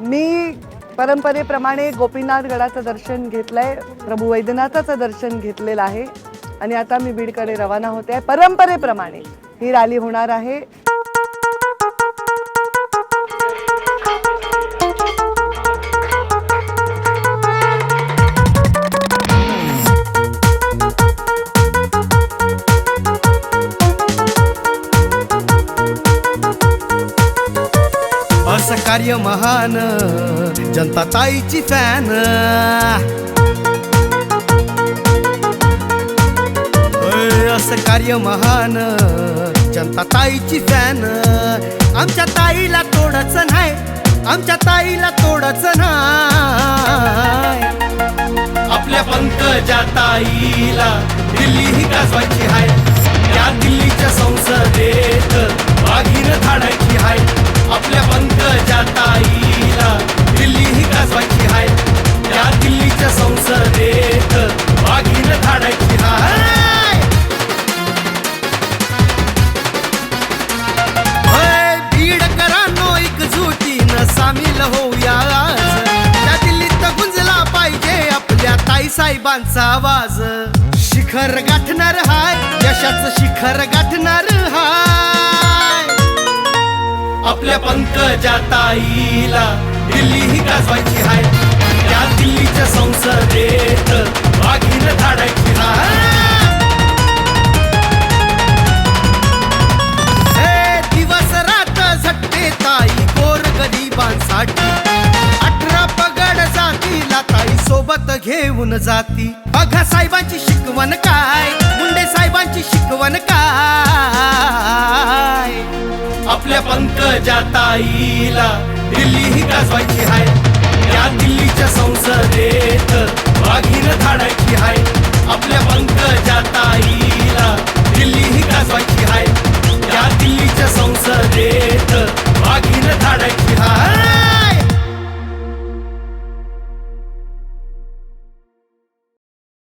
मी परंपरेप्रमाणे गोपीनाथ गडाचं दर्शन घेतलंय, प्रभू वैद्यनाथाचं दर्शन घेतलेलं आहे आणि आता मी बीडकडे रवाना होते आहे। परंपरेप्रमाणे ही रॅली होणार आहे। असं कार्य महान जनता ताईची फॅन, असं कार्य महान जनता ताईची फॅन। आमच्या ताईला तोडच नाही, आमच्या ताईला तोडच नाही। आपल्या पंकजा ताईला दिल्ली ही गाजवायची हाय, या दिल्लीच्या संसदेत वाघीण धाडायची हाय। आपल्या पंकजा ताईला दिल्ली ही गाजवायची हाय, या दिल्लीच्या संसदेत वाघीण धाडायची हाय। बीडकरांनो एकजुटीनं सामील होऊया आज, त्या दिल्लीत गुंजला पाहिजे आपल्या ताई साहेबांचा आवाज। शिखर गाठणार हाय, यशाचं शिखर गाठणार हाय। आपल्या पंकजा ताईला दिल्ली ही गाजवायची हाय, या दिल्लीच्या संसदेत वाघीण धाडायची हाय। दिवस रात झटते ताई गोरगरिबांसाठी, 18 पगड जातीला ताई सोबत घेऊन जाती। बघा साहेबांची शिकवण काय, मुंडे साहेबांची शिकवण काय। आपल्या पंकजा ताईला दिल्ली ही गाजवायची हाय, या दिल्लीच्या संसदेत वाघीण धाडायची हाय। आपल्या पंकजा ताईला दिल्ली ही गाजवायची हाय, या दिल्लीच्या संसदेत